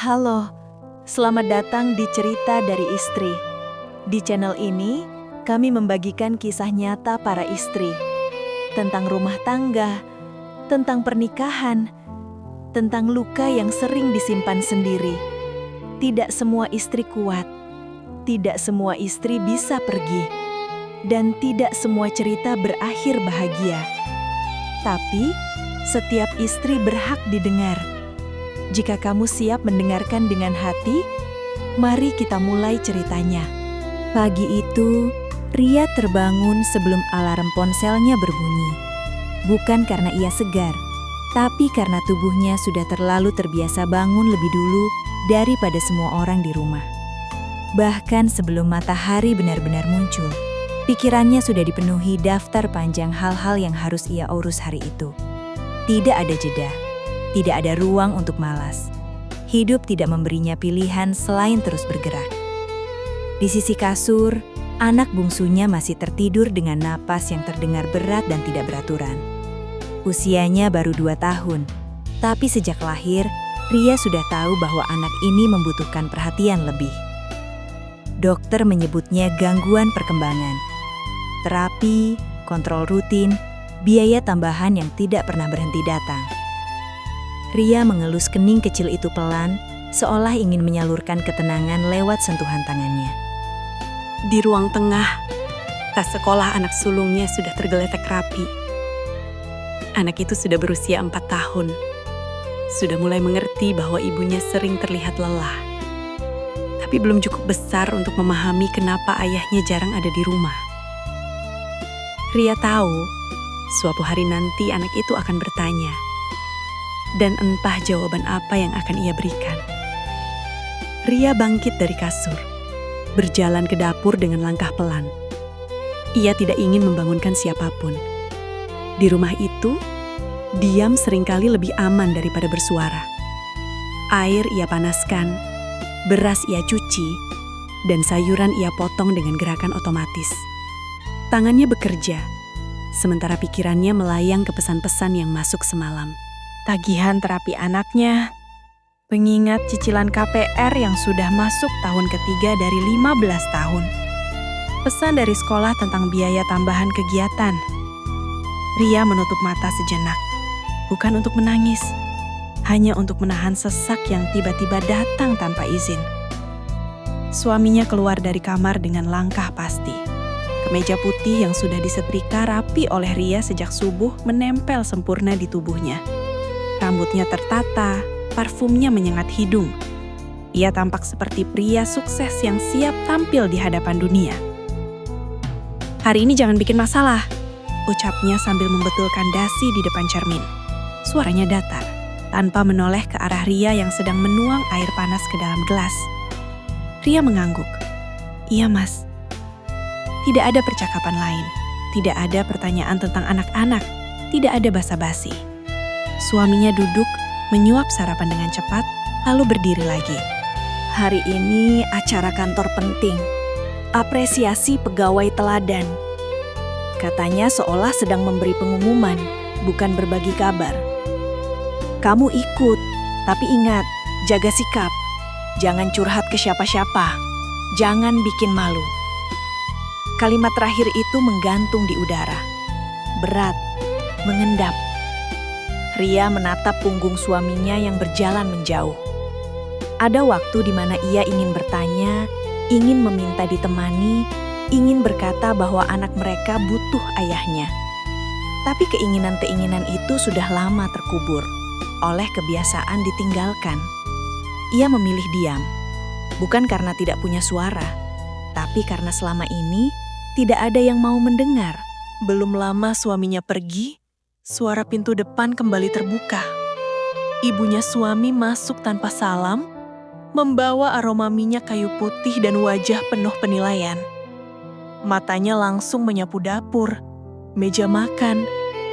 Halo, selamat datang di Cerita dari Istri. Di channel ini, kami membagikan kisah nyata para istri. Tentang rumah tangga, tentang pernikahan, tentang luka yang sering disimpan sendiri. Tidak semua istri kuat, tidak semua istri bisa pergi, dan tidak semua cerita berakhir bahagia. Tapi, setiap istri berhak didengar. Jika kamu siap mendengarkan dengan hati, mari kita mulai ceritanya. Pagi itu, Ria terbangun sebelum alarm ponselnya berbunyi. Bukan karena ia segar, tapi karena tubuhnya sudah terlalu terbiasa bangun lebih dulu daripada semua orang di rumah. Bahkan sebelum matahari benar-benar muncul, pikirannya sudah dipenuhi daftar panjang hal-hal yang harus ia urus hari itu. Tidak ada jeda. Tidak ada ruang untuk malas. Hidup tidak memberinya pilihan selain terus bergerak. Di sisi kasur, anak bungsunya masih tertidur dengan napas yang terdengar berat dan tidak beraturan. Usianya baru 2 tahun, tapi sejak lahir, Ria sudah tahu bahwa anak ini membutuhkan perhatian lebih. Dokter menyebutnya gangguan perkembangan. Terapi, kontrol rutin, biaya tambahan yang tidak pernah berhenti datang. Ria mengelus kening kecil itu pelan, seolah ingin menyalurkan ketenangan lewat sentuhan tangannya. Di ruang tengah, tas sekolah anak sulungnya sudah tergeletak rapi. Anak itu sudah berusia 4 tahun. Sudah mulai mengerti bahwa ibunya sering terlihat lelah. Tapi belum cukup besar untuk memahami kenapa ayahnya jarang ada di rumah. Ria tahu, suatu hari nanti anak itu akan bertanya. Dan entah jawaban apa yang akan ia berikan. Ria bangkit dari kasur, berjalan ke dapur dengan langkah pelan. Ia tidak ingin membangunkan siapapun. Di rumah itu, diam seringkali lebih aman daripada bersuara. Air ia panaskan, beras ia cuci, dan sayuran ia potong dengan gerakan otomatis. Tangannya bekerja, sementara pikirannya melayang ke pesan-pesan yang masuk semalam. Tagihan terapi anaknya, pengingat cicilan KPR yang sudah masuk tahun ketiga dari 15 tahun. Pesan dari sekolah tentang biaya tambahan kegiatan. Ria menutup mata sejenak, bukan untuk menangis, hanya untuk menahan sesak yang tiba-tiba datang tanpa izin. Suaminya keluar dari kamar dengan langkah pasti. Kemeja putih yang sudah disetrika rapi oleh Ria sejak subuh menempel sempurna di tubuhnya. Rambutnya tertata, parfumnya menyengat hidung. Ia tampak seperti pria sukses yang siap tampil di hadapan dunia. "Hari ini jangan bikin masalah," ucapnya sambil membetulkan dasi di depan cermin. Suaranya datar, tanpa menoleh ke arah Ria yang sedang menuang air panas ke dalam gelas. Ria mengangguk. "Iya, Mas." Tidak ada percakapan lain, tidak ada pertanyaan tentang anak-anak, tidak ada basa-basi. Suaminya duduk, menyuap sarapan dengan cepat, lalu berdiri lagi. "Hari ini acara kantor penting. Apresiasi pegawai teladan," katanya seolah sedang memberi pengumuman, bukan berbagi kabar. "Kamu ikut, tapi ingat, jaga sikap. Jangan curhat ke siapa-siapa. Jangan bikin malu." Kalimat terakhir itu menggantung di udara. Berat, mengendap. Ria menatap punggung suaminya yang berjalan menjauh. Ada waktu di mana ia ingin bertanya, ingin meminta ditemani, ingin berkata bahwa anak mereka butuh ayahnya. Tapi keinginan-keinginan itu sudah lama terkubur, oleh kebiasaan ditinggalkan. Ia memilih diam, bukan karena tidak punya suara, tapi karena selama ini tidak ada yang mau mendengar. Belum lama suaminya pergi, suara pintu depan kembali terbuka. Ibunya suami masuk tanpa salam, membawa aroma minyak kayu putih dan wajah penuh penilaian. Matanya langsung menyapu dapur, meja makan,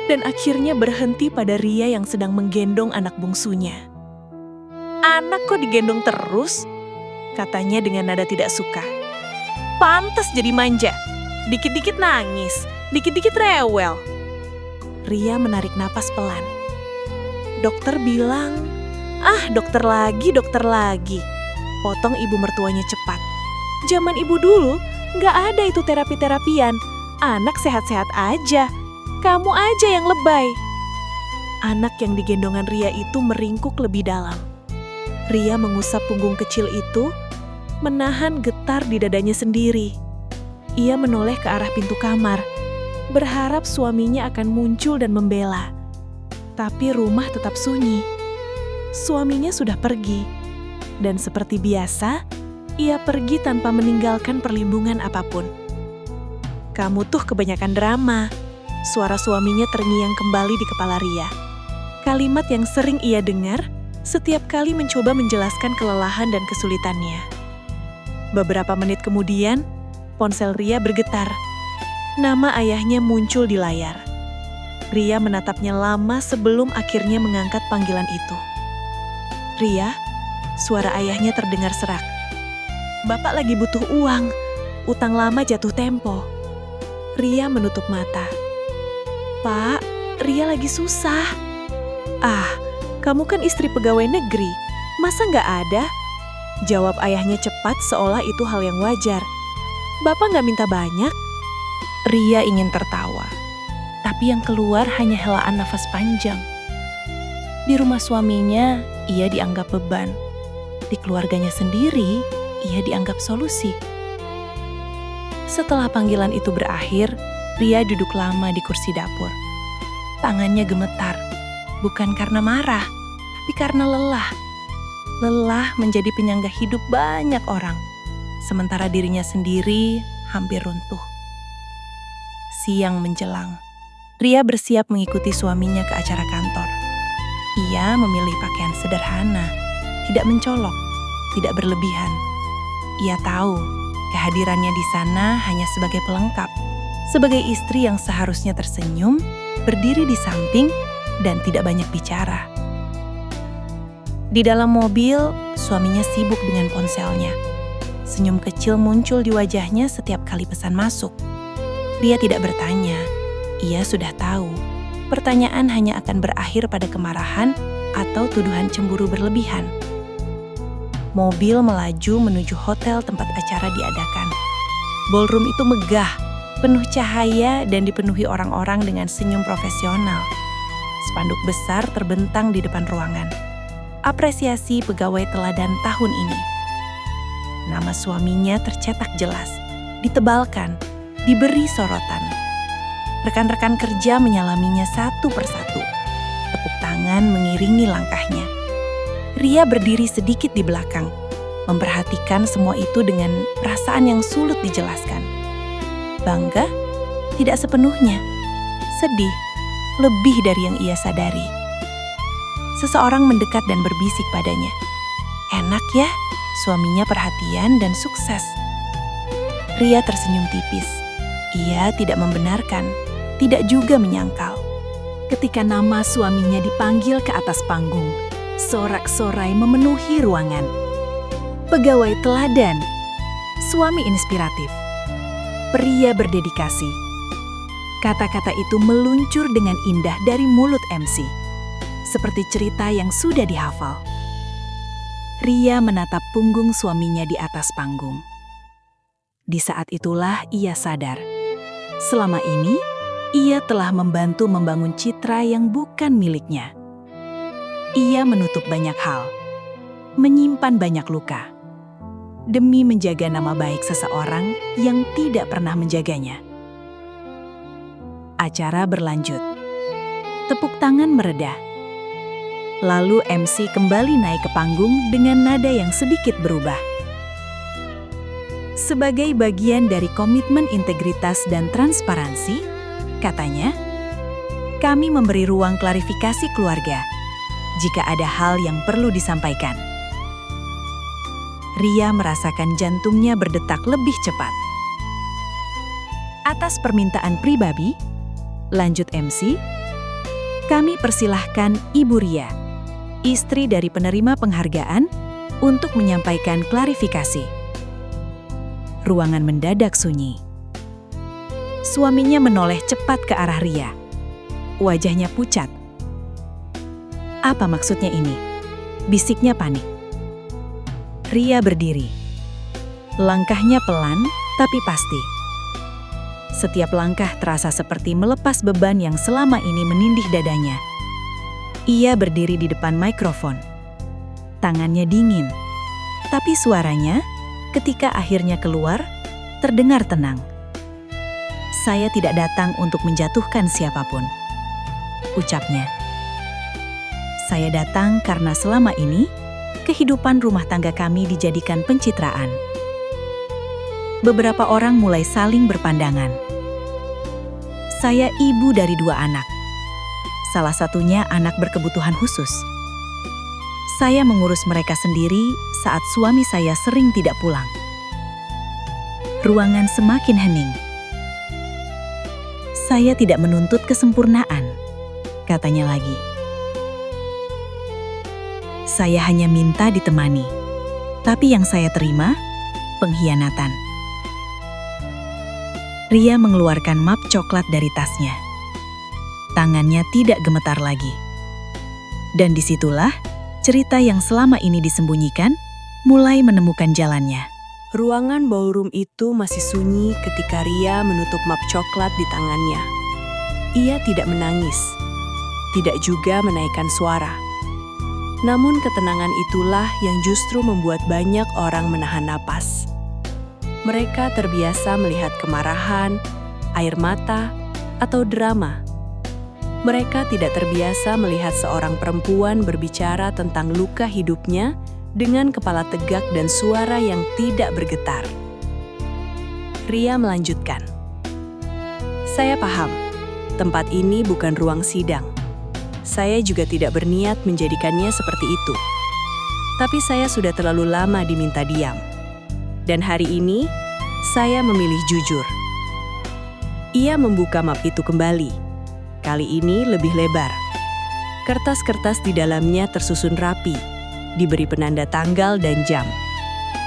dan akhirnya berhenti pada Ria yang sedang menggendong anak bungsunya. "Anak kok digendong terus?" katanya dengan nada tidak suka. "Pantes jadi manja, dikit-dikit nangis, dikit-dikit rewel." Ria menarik napas pelan. "Dokter bilang Ah, dokter lagi. Potong ibu mertuanya cepat. Zaman ibu dulu, nggak ada itu terapi-terapian. Anak sehat-sehat aja. Kamu aja yang lebay. Anak yang digendongan Ria itu meringkuk lebih dalam. Ria mengusap punggung kecil itu, menahan getar di dadanya sendiri. Ia menoleh ke arah pintu kamar, berharap suaminya akan muncul dan membela. Tapi rumah tetap sunyi. Suaminya sudah pergi. Dan seperti biasa, ia pergi tanpa meninggalkan perlindungan apapun. Kamu tuh kebanyakan drama. Suara suaminya terngiang kembali di kepala Ria. Kalimat yang sering ia dengar setiap kali mencoba menjelaskan kelelahan dan kesulitannya. Beberapa menit kemudian, ponsel Ria bergetar. Nama ayahnya muncul di layar. Ria menatapnya lama sebelum akhirnya mengangkat panggilan itu. Ria, suara ayahnya terdengar serak. Bapak lagi butuh uang, utang lama jatuh tempo. Ria menutup mata. Pak, Ria lagi susah. Ah, kamu kan istri pegawai negeri, masa nggak ada? Jawab ayahnya cepat seolah itu hal yang wajar. Bapak nggak minta banyak? Ria ingin tertawa, tapi yang keluar hanya helaan nafas panjang. Di rumah suaminya, ia dianggap beban. Di keluarganya sendiri, ia dianggap solusi. Setelah panggilan itu berakhir, Ria duduk lama di kursi dapur. Tangannya gemetar, bukan karena marah, tapi karena lelah. Lelah menjadi penyangga hidup banyak orang, sementara dirinya sendiri hampir runtuh. Siang menjelang, Ria bersiap mengikuti suaminya ke acara kantor. Ia memilih pakaian sederhana, tidak mencolok, tidak berlebihan. Ia tahu kehadirannya di sana hanya sebagai pelengkap, sebagai istri yang seharusnya tersenyum, berdiri di samping, dan tidak banyak bicara. Di dalam mobil, suaminya sibuk dengan ponselnya. Senyum kecil muncul di wajahnya setiap kali pesan masuk. Dia tidak bertanya, ia sudah tahu. Pertanyaan hanya akan berakhir pada kemarahan atau tuduhan cemburu berlebihan. Mobil melaju menuju hotel tempat acara diadakan. Ballroom itu megah, penuh cahaya dan dipenuhi orang-orang dengan senyum profesional. Spanduk besar terbentang di depan ruangan. Apresiasi pegawai teladan tahun ini. Nama suaminya tercetak jelas, ditebalkan, diberi sorotan. Rekan-rekan kerja menyalaminya satu persatu. Tepuk tangan mengiringi langkahnya. Ria berdiri sedikit di belakang, memperhatikan semua itu dengan perasaan yang sulit dijelaskan. Bangga? Tidak sepenuhnya. Sedih, lebih dari yang ia sadari. Seseorang mendekat dan berbisik padanya. Enak ya, suaminya perhatian dan sukses. Ria tersenyum tipis. Ia tidak membenarkan, tidak juga menyangkal. Ketika nama suaminya dipanggil ke atas panggung, sorak-sorai memenuhi ruangan. Pegawai teladan, suami inspiratif, pria berdedikasi. Kata-kata itu meluncur dengan indah dari mulut MC, seperti cerita yang sudah dihafal. Ria menatap punggung suaminya di atas panggung. Di saat itulah ia sadar, selama ini ia telah membantu membangun citra yang bukan miliknya. Ia menutup banyak hal, menyimpan banyak luka, demi menjaga nama baik seseorang yang tidak pernah menjaganya. Acara berlanjut. Tepuk tangan mereda. Lalu MC kembali naik ke panggung dengan nada yang sedikit berubah. Sebagai bagian dari komitmen integritas dan transparansi, katanya, kami memberi ruang klarifikasi keluarga jika ada hal yang perlu disampaikan. Ria merasakan jantungnya berdetak lebih cepat. Atas permintaan pribadi, lanjut MC, kami persilahkan Ibu Ria, istri dari penerima penghargaan, untuk menyampaikan klarifikasi. Ruangan mendadak sunyi. Suaminya menoleh cepat ke arah Ria. Wajahnya pucat. Apa maksudnya ini? bisiknya panik. Ria berdiri. Langkahnya pelan, tapi pasti. Setiap langkah terasa seperti melepas beban yang selama ini menindih dadanya. Ia berdiri di depan mikrofon. Tangannya dingin, tapi suaranya, ketika akhirnya keluar, terdengar tenang. Saya tidak datang untuk menjatuhkan siapapun, ucapnya. Saya datang karena selama ini, kehidupan rumah tangga kami dijadikan pencitraan. Beberapa orang mulai saling berpandangan. Saya ibu dari 2 anak. Salah satunya anak berkebutuhan khusus. Saya mengurus mereka sendiri saat suami saya sering tidak pulang. Ruangan semakin hening. Saya tidak menuntut kesempurnaan, katanya lagi. Saya hanya minta ditemani, tapi yang saya terima, pengkhianatan. Ria mengeluarkan map coklat dari tasnya. Tangannya tidak gemetar lagi. Dan disitulah, cerita yang selama ini disembunyikan, mulai menemukan jalannya. Ruangan ballroom itu masih sunyi ketika Ria menutup map coklat di tangannya. Ia tidak menangis, tidak juga menaikkan suara. Namun ketenangan itulah yang justru membuat banyak orang menahan napas. Mereka terbiasa melihat kemarahan, air mata, atau drama. Mereka tidak terbiasa melihat seorang perempuan berbicara tentang luka hidupnya dengan kepala tegak dan suara yang tidak bergetar. Ria melanjutkan. Saya paham, tempat ini bukan ruang sidang. Saya juga tidak berniat menjadikannya seperti itu. Tapi saya sudah terlalu lama diminta diam. Dan hari ini, saya memilih jujur. Ia membuka map itu kembali. Kali ini lebih lebar. Kertas-kertas di dalamnya tersusun rapi, diberi penanda tanggal dan jam.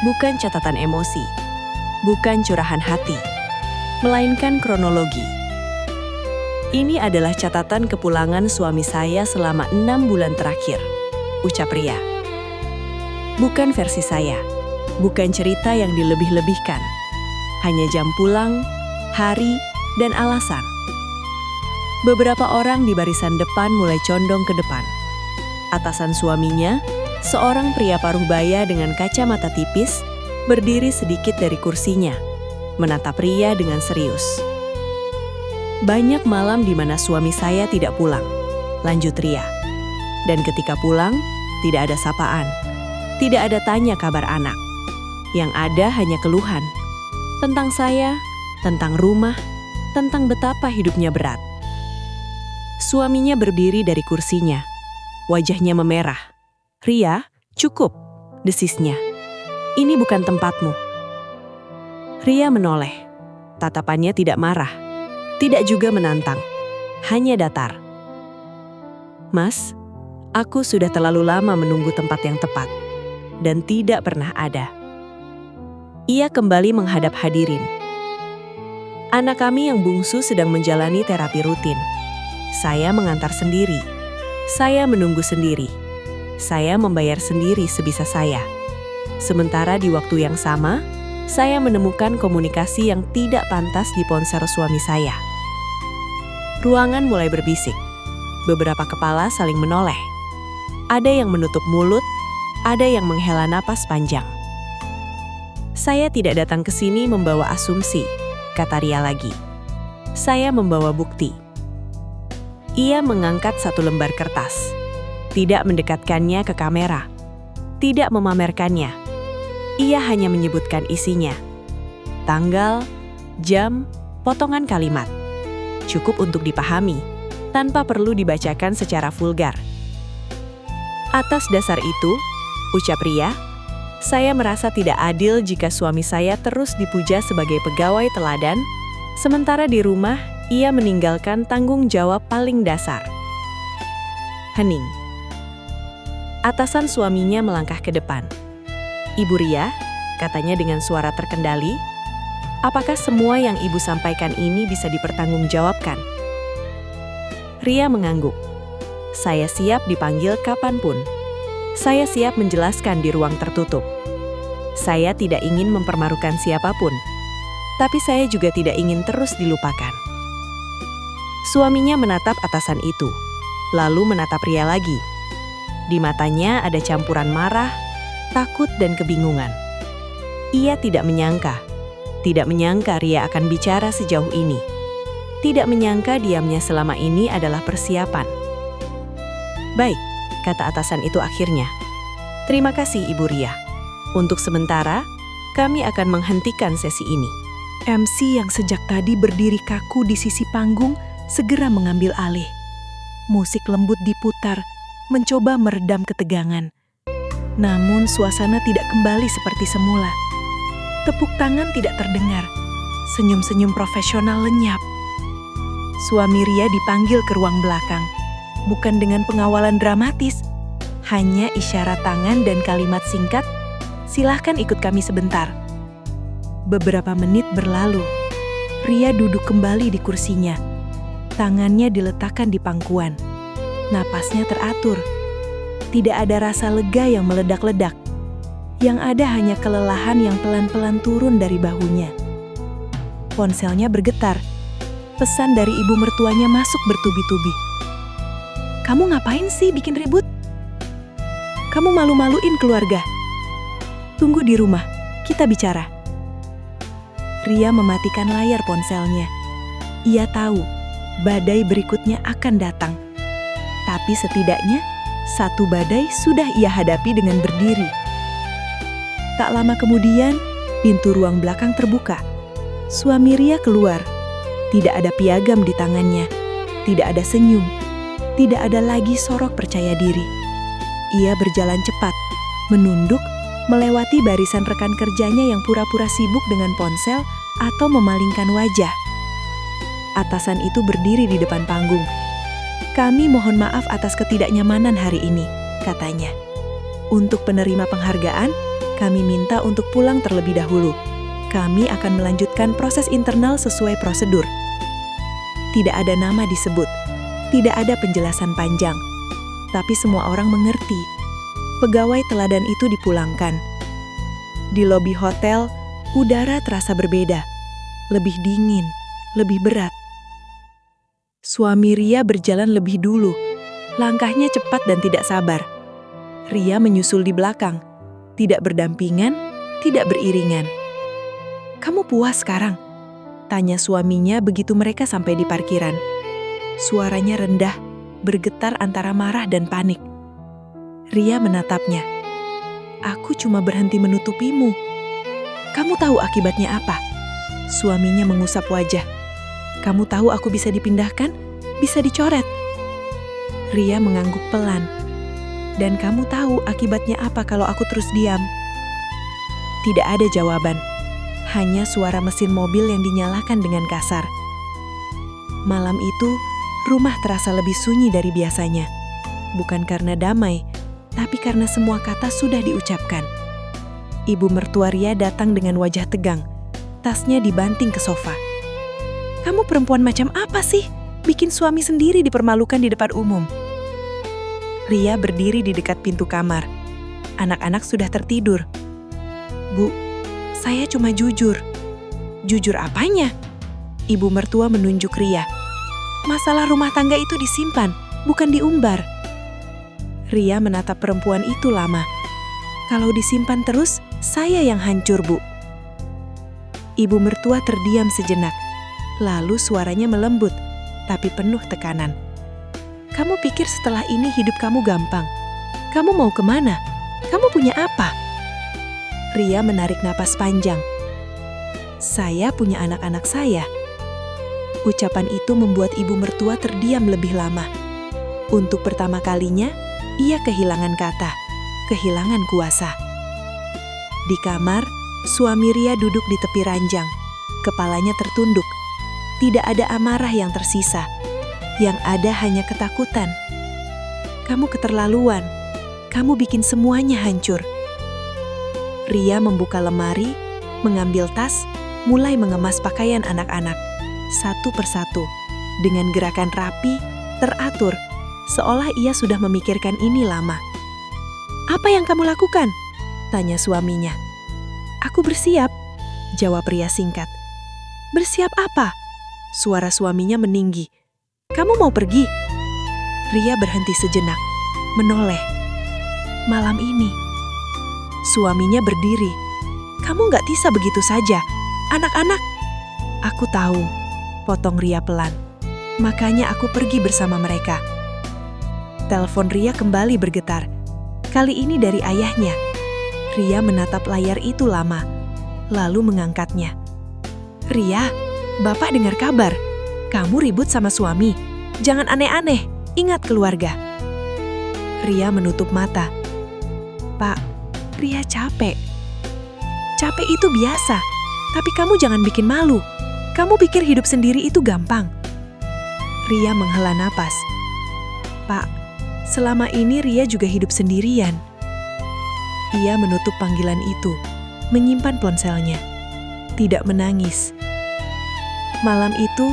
Bukan catatan emosi, bukan curahan hati, melainkan kronologi. Ini adalah catatan kepulangan suami saya selama 6 bulan terakhir, ucap Ria. Bukan versi saya, bukan cerita yang dilebih-lebihkan. Hanya jam pulang, hari, dan alasan. Beberapa orang di barisan depan mulai condong ke depan. Atasan suaminya, seorang pria paruh baya dengan kacamata tipis, berdiri sedikit dari kursinya, menatap Ria dengan serius. Banyak malam di mana suami saya tidak pulang, lanjut Ria. Dan ketika pulang, tidak ada sapaan, tidak ada tanya kabar anak. Yang ada hanya keluhan. Tentang saya, tentang rumah, tentang betapa hidupnya berat. Suaminya berdiri dari kursinya. Wajahnya memerah. Ria, cukup, desisnya. Ini bukan tempatmu. Ria menoleh. Tatapannya tidak marah. Tidak juga menantang. Hanya datar. Mas, aku sudah terlalu lama menunggu tempat yang tepat. Dan tidak pernah ada. Ia kembali menghadap hadirin. Anak kami yang bungsu sedang menjalani terapi rutin. Saya mengantar sendiri. Saya menunggu sendiri. Saya membayar sendiri sebisa saya. Sementara di waktu yang sama, saya menemukan komunikasi yang tidak pantas di ponsel suami saya. Ruangan mulai berbisik. Beberapa kepala saling menoleh. Ada yang menutup mulut, ada yang menghela napas panjang. Saya tidak datang ke sini membawa asumsi, kata Ria lagi. Saya membawa bukti. Ia mengangkat satu lembar kertas. Tidak mendekatkannya ke kamera. Tidak memamerkannya. Ia hanya menyebutkan isinya. Tanggal, jam, potongan kalimat. Cukup untuk dipahami, tanpa perlu dibacakan secara vulgar. Atas dasar itu, ucap Ria, saya merasa tidak adil jika suami saya terus dipuja sebagai pegawai teladan, sementara di rumah ia meninggalkan tanggung jawab paling dasar. Hening. Atasan suaminya melangkah ke depan. Ibu Ria, katanya dengan suara terkendali, apakah semua yang ibu sampaikan ini bisa dipertanggungjawabkan? Ria mengangguk. Saya siap dipanggil kapanpun. Saya siap menjelaskan di ruang tertutup. Saya tidak ingin mempermarukan siapapun, tapi saya juga tidak ingin terus dilupakan. Suaminya menatap atasan itu, lalu menatap Ria lagi. Di matanya ada campuran marah, takut, dan kebingungan. Ia tidak menyangka Ria akan bicara sejauh ini. Tidak menyangka diamnya selama ini adalah persiapan. "Baik," kata atasan itu akhirnya. "Terima kasih, Ibu Ria. Untuk sementara, kami akan menghentikan sesi ini." MC yang sejak tadi berdiri kaku di sisi panggung segera mengambil alih. Musik lembut diputar, mencoba meredam ketegangan. Namun suasana tidak kembali seperti semula. Tepuk tangan tidak terdengar. Senyum-senyum profesional lenyap. Suami Ria dipanggil ke ruang belakang. Bukan dengan pengawalan dramatis, hanya isyarat tangan dan kalimat singkat, "Silahkan ikut kami sebentar." Beberapa menit berlalu. Ria duduk kembali di kursinya. Tangannya diletakkan di pangkuan. Napasnya teratur. Tidak ada rasa lega yang meledak-ledak. Yang ada hanya kelelahan yang pelan-pelan turun dari bahunya. Ponselnya bergetar. Pesan dari ibu mertuanya masuk bertubi-tubi. "Kamu ngapain sih bikin ribut? Kamu malu-maluin keluarga. Tunggu di rumah, kita bicara." Ria mematikan layar ponselnya. Ia tahu badai berikutnya akan datang. Tapi setidaknya satu badai sudah ia hadapi dengan berdiri. Tak lama kemudian, pintu ruang belakang terbuka. Suami Ria keluar. Tidak ada piagam di tangannya. Tidak ada senyum. Tidak ada lagi sorok percaya diri. Ia berjalan cepat, menunduk, melewati barisan rekan kerjanya yang pura-pura sibuk dengan ponsel atau memalingkan wajah. Atasan itu berdiri di depan panggung. "Kami mohon maaf atas ketidaknyamanan hari ini," katanya. "Untuk penerima penghargaan, kami minta untuk pulang terlebih dahulu. Kami akan melanjutkan proses internal sesuai prosedur." Tidak ada nama disebut, tidak ada penjelasan panjang. Tapi semua orang mengerti. Pegawai teladan itu dipulangkan. Di lobi hotel, udara terasa berbeda. Lebih dingin, lebih berat. Suami Ria berjalan lebih dulu. Langkahnya cepat dan tidak sabar. Ria menyusul di belakang. Tidak berdampingan, tidak beriringan. "Kamu puas sekarang?" tanya suaminya begitu mereka sampai di parkiran. Suaranya rendah, bergetar antara marah dan panik. Ria menatapnya. "Aku cuma berhenti menutupimu. Kamu tahu akibatnya apa?" Suaminya mengusap wajah. "Kamu tahu aku bisa dipindahkan, bisa dicoret." Ria mengangguk pelan. "Dan kamu tahu akibatnya apa kalau aku terus diam?" Tidak ada jawaban. Hanya suara mesin mobil yang dinyalakan dengan kasar. Malam itu, rumah terasa lebih sunyi dari biasanya. Bukan karena damai, tapi karena semua kata sudah diucapkan. Ibu mertua Ria datang dengan wajah tegang. Tasnya dibanting ke sofa. "Kamu perempuan macam apa sih? Bikin suami sendiri dipermalukan di depan umum." Ria berdiri di dekat pintu kamar. Anak-anak sudah tertidur. "Bu, saya cuma jujur." "Jujur apanya?" Ibu mertua menunjuk Ria. "Masalah rumah tangga itu disimpan, bukan diumbar." Ria menatap perempuan itu lama. "Kalau disimpan terus, saya yang hancur, Bu." Ibu mertua terdiam sejenak. Lalu suaranya melembut, tapi penuh tekanan. "Kamu pikir setelah ini hidup kamu gampang? Kamu mau kemana? Kamu punya apa?" Ria menarik napas panjang. "Saya punya anak-anak saya." Ucapan itu membuat ibu mertua terdiam lebih lama. Untuk pertama kalinya, ia kehilangan kata, kehilangan kuasa. Di kamar, suami Ria duduk di tepi ranjang. Kepalanya tertunduk. Tidak ada amarah yang tersisa. Yang ada hanya ketakutan. "Kamu keterlaluan. Kamu bikin semuanya hancur." Ria membuka lemari, mengambil tas, mulai mengemas pakaian anak-anak. Satu persatu, dengan gerakan rapi, teratur, seolah ia sudah memikirkan ini lama. "Apa yang kamu lakukan?" tanya suaminya. "Aku bersiap," jawab Ria singkat. "Bersiap apa?" Suara suaminya meninggi. "Kamu mau pergi?" Ria berhenti sejenak, menoleh. "Malam ini." Suaminya berdiri. "Kamu nggak bisa begitu saja. Anak-anak..." "Aku tahu," potong Ria pelan. "Makanya aku pergi bersama mereka." Telepon Ria kembali bergetar. Kali ini dari ayahnya. Ria menatap layar itu lama, lalu mengangkatnya. "Ria, Bapak dengar kabar. Kamu ribut sama suami. Jangan aneh-aneh, ingat keluarga." Ria menutup mata. "Pak, Ria capek." "Capek itu biasa, tapi kamu jangan bikin malu. Kamu pikir hidup sendiri itu gampang?" Ria menghela napas. "Pak, selama ini Ria juga hidup sendirian." Ia menutup panggilan itu, menyimpan ponselnya. Tidak menangis. Malam itu,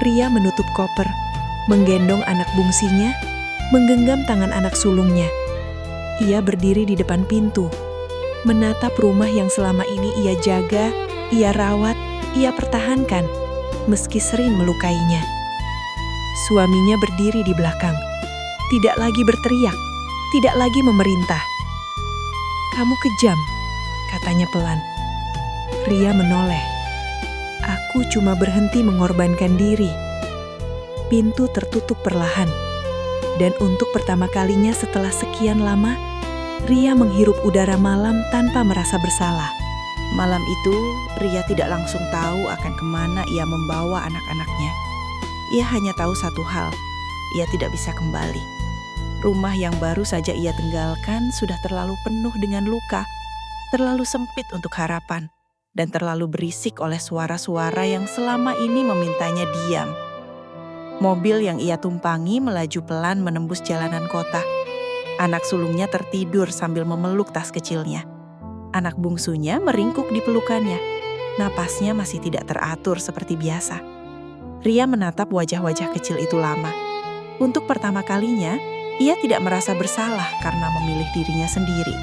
Ria menutup koper, menggendong anak bungsinya, menggenggam tangan anak sulungnya. Ia berdiri di depan pintu, menatap rumah yang selama ini ia jaga, ia rawat, ia pertahankan, meski sering melukainya. Suaminya berdiri di belakang, tidak lagi berteriak, tidak lagi memerintah. "Kamu kejam," katanya pelan. Ria menoleh. "Aku cuma berhenti mengorbankan diri." Pintu tertutup perlahan, dan untuk pertama kalinya setelah sekian lama, Ria menghirup udara malam tanpa merasa bersalah. Malam itu, Ria tidak langsung tahu akan kemana ia membawa anak-anaknya. Ia hanya tahu satu hal, ia tidak bisa kembali. Rumah yang baru saja ia tinggalkan sudah terlalu penuh dengan luka, terlalu sempit untuk harapan, dan terlalu berisik oleh suara-suara yang selama ini memintanya diam. Mobil yang ia tumpangi melaju pelan menembus jalanan kota. Anak sulungnya tertidur sambil memeluk tas kecilnya. Anak bungsunya meringkuk di pelukannya. Napasnya masih tidak teratur seperti biasa. Ria menatap wajah-wajah kecil itu lama. Untuk pertama kalinya, ia tidak merasa bersalah karena memilih dirinya sendiri.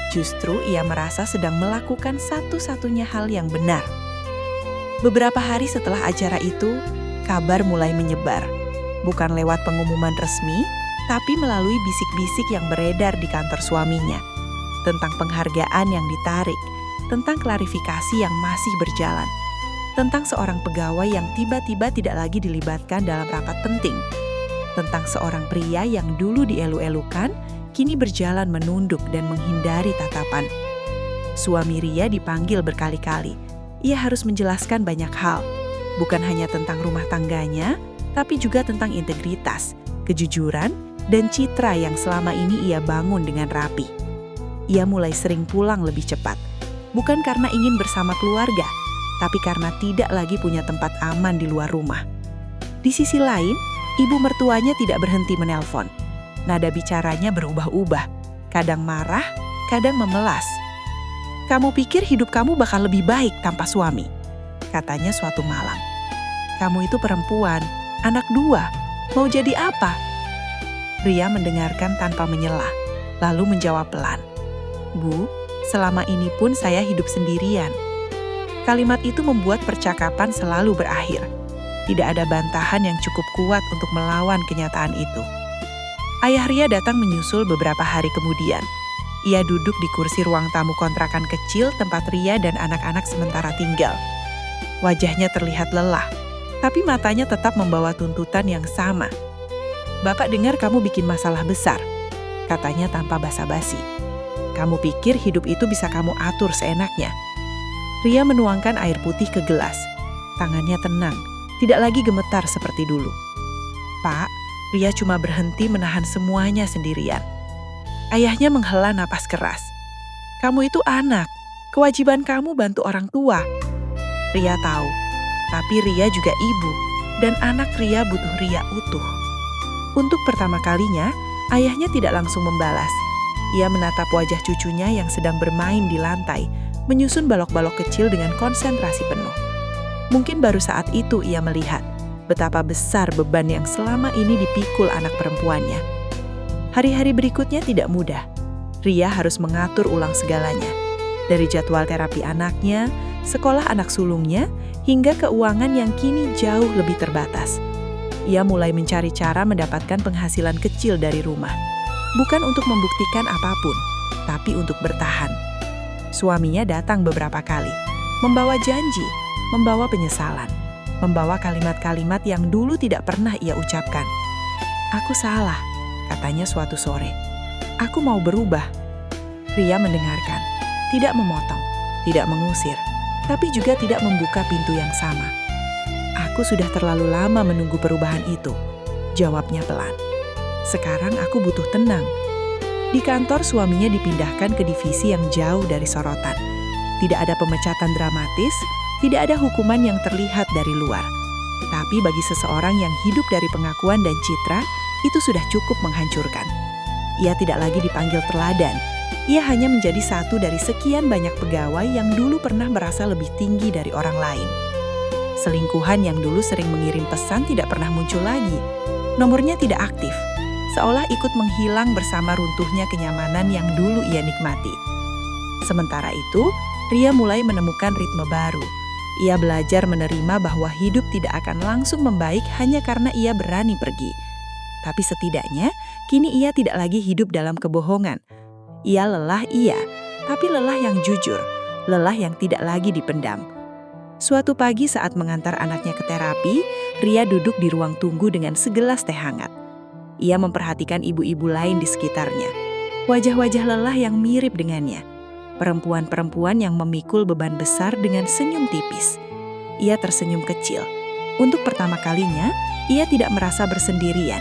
Justru ia merasa sedang melakukan satu-satunya hal yang benar. Beberapa hari setelah acara itu, kabar mulai menyebar. Bukan lewat pengumuman resmi, tapi melalui bisik-bisik yang beredar di kantor suaminya. Tentang penghargaan yang ditarik, tentang klarifikasi yang masih berjalan, tentang seorang pegawai yang tiba-tiba tidak lagi dilibatkan dalam rapat penting, tentang seorang pria yang dulu dielu-elukan, kini berjalan menunduk dan menghindari tatapan. Suami Ria dipanggil berkali-kali. Ia harus menjelaskan banyak hal, bukan hanya tentang rumah tangganya, tapi juga tentang integritas, kejujuran, dan citra yang selama ini ia bangun dengan rapi. Ia mulai sering pulang lebih cepat, bukan karena ingin bersama keluarga, tapi karena tidak lagi punya tempat aman di luar rumah. Di sisi lain, ibu mertuanya tidak berhenti menelpon. Nada bicaranya berubah-ubah, kadang marah, kadang memelas. "Kamu pikir hidup kamu bakal lebih baik tanpa suami?" katanya suatu malam. "Kamu itu perempuan, anak 2, mau jadi apa?" Ria mendengarkan tanpa menyela, lalu menjawab pelan, "Bu, selama ini pun saya hidup sendirian." Kalimat itu membuat percakapan selalu berakhir. Tidak ada bantahan yang cukup kuat untuk melawan kenyataan itu. Ayah Ria datang menyusul beberapa hari kemudian. Ia duduk di kursi ruang tamu kontrakan kecil tempat Ria dan anak-anak sementara tinggal. Wajahnya terlihat lelah, tapi matanya tetap membawa tuntutan yang sama. "Bapak dengar kamu bikin masalah besar," katanya tanpa basa-basi. "Kamu pikir hidup itu bisa kamu atur seenaknya?" Ria menuangkan air putih ke gelas. Tangannya tenang, tidak lagi gemetar seperti dulu. "Pak, Ria cuma berhenti menahan semuanya sendirian." Ayahnya menghela napas keras. "Kamu itu anak, kewajiban kamu bantu orang tua." Ria tahu, tapi Ria juga ibu, dan anak Ria butuh Ria utuh. Untuk pertama kalinya, ayahnya tidak langsung membalas. Ia menatap wajah cucunya yang sedang bermain di lantai, menyusun balok-balok kecil dengan konsentrasi penuh. Mungkin baru saat itu ia melihat betapa besar beban yang selama ini dipikul anak perempuannya. Hari-hari berikutnya tidak mudah. Ria harus mengatur ulang segalanya. Dari jadwal terapi anaknya, sekolah anak sulungnya, hingga keuangan yang kini jauh lebih terbatas. Ia mulai mencari cara mendapatkan penghasilan kecil dari rumah. Bukan untuk membuktikan apapun, tapi untuk bertahan. Suaminya datang beberapa kali, membawa janji, membawa penyesalan, membawa kalimat-kalimat yang dulu tidak pernah ia ucapkan. "Aku salah," katanya suatu sore. "Aku mau berubah." Ria mendengarkan, tidak memotong, tidak mengusir, tapi juga tidak membuka pintu yang sama. "Aku sudah terlalu lama menunggu perubahan itu," jawabnya pelan. "Sekarang aku butuh tenang." Di kantor suaminya dipindahkan ke divisi yang jauh dari sorotan. Tidak ada pemecatan dramatis, tidak ada hukuman yang terlihat dari luar. Tapi bagi seseorang yang hidup dari pengakuan dan citra, itu sudah cukup menghancurkan. Ia tidak lagi dipanggil teladan. Ia hanya menjadi satu dari sekian banyak pegawai yang dulu pernah merasa lebih tinggi dari orang lain. Selingkuhan yang dulu sering mengirim pesan tidak pernah muncul lagi. Nomornya tidak aktif, seolah ikut menghilang bersama runtuhnya kenyamanan yang dulu ia nikmati. Sementara itu, Ria mulai menemukan ritme baru. Ia belajar menerima bahwa hidup tidak akan langsung membaik hanya karena ia berani pergi. Tapi setidaknya, kini ia tidak lagi hidup dalam kebohongan. Ia lelah, tapi lelah yang jujur, lelah yang tidak lagi dipendam. Suatu pagi saat mengantar anaknya ke terapi, Ria duduk di ruang tunggu dengan segelas teh hangat. Ia memperhatikan ibu-ibu lain di sekitarnya. Wajah-wajah lelah yang mirip dengannya. Perempuan-perempuan yang memikul beban besar dengan senyum tipis. Ia tersenyum kecil. Untuk pertama kalinya, ia tidak merasa bersendirian.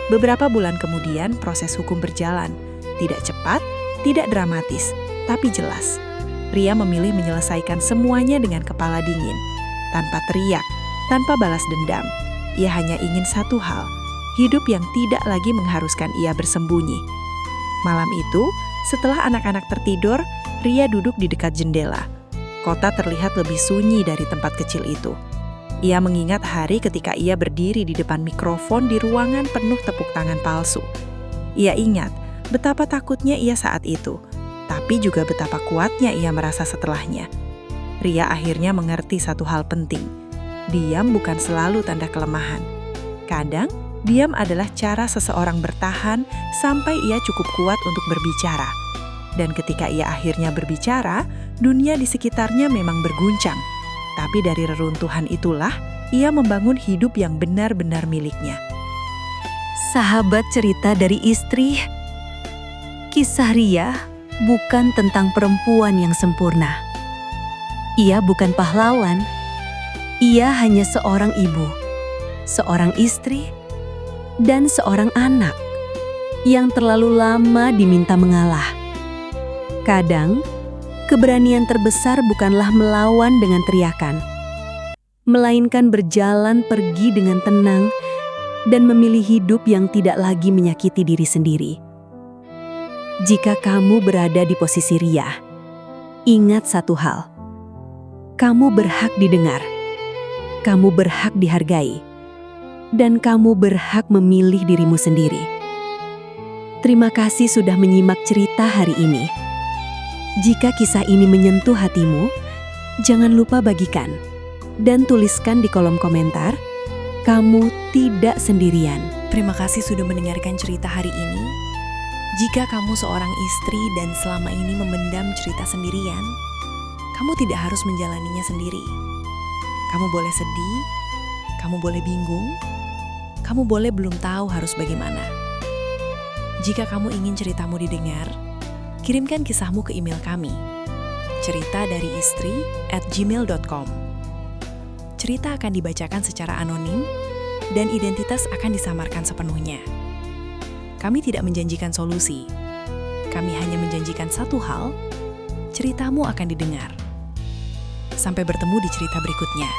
Beberapa bulan kemudian, proses hukum berjalan. Tidak cepat, tidak dramatis, tapi jelas. Ria memilih menyelesaikan semuanya dengan kepala dingin. Tanpa teriak, tanpa balas dendam. Ia hanya ingin satu hal, hidup yang tidak lagi mengharuskan ia bersembunyi. Malam itu, setelah anak-anak tertidur, Ria duduk di dekat jendela. Kota terlihat lebih sunyi dari tempat kecil itu. Ia mengingat hari ketika ia berdiri di depan mikrofon di ruangan penuh tepuk tangan palsu. Ia ingat betapa takutnya ia saat itu, tapi juga betapa kuatnya ia merasa setelahnya. Ria akhirnya mengerti satu hal penting. Diam bukan selalu tanda kelemahan. Kadang, diam adalah cara seseorang bertahan sampai ia cukup kuat untuk berbicara. Dan ketika ia akhirnya berbicara, dunia di sekitarnya memang berguncang. Tapi dari reruntuhan itulah, ia membangun hidup yang benar-benar miliknya. Sahabat cerita dari istri, kisah Ria bukan tentang perempuan yang sempurna. Ia bukan pahlawan, ia hanya seorang ibu, seorang istri, dan seorang anak yang terlalu lama diminta mengalah. Kadang, keberanian terbesar bukanlah melawan dengan teriakan, melainkan berjalan pergi dengan tenang dan memilih hidup yang tidak lagi menyakiti diri sendiri. Jika kamu berada di posisi Ria, ingat satu hal. Kamu berhak didengar, kamu berhak dihargai, dan kamu berhak memilih dirimu sendiri. Terima kasih sudah menyimak cerita hari ini. Jika kisah ini menyentuh hatimu, jangan lupa bagikan dan tuliskan di kolom komentar, kamu tidak sendirian. Terima kasih sudah mendengarkan cerita hari ini. Jika kamu seorang istri dan selama ini memendam cerita sendirian, kamu tidak harus menjalaninya sendiri. Kamu boleh sedih, kamu boleh bingung, kamu boleh belum tahu harus bagaimana. Jika kamu ingin ceritamu didengar, kirimkan kisahmu ke email kami, ceritadariistri@gmail.com. Cerita akan dibacakan secara anonim dan identitas akan disamarkan sepenuhnya. Kami tidak menjanjikan solusi. Kami hanya menjanjikan satu hal, ceritamu akan didengar. Sampai bertemu di cerita berikutnya.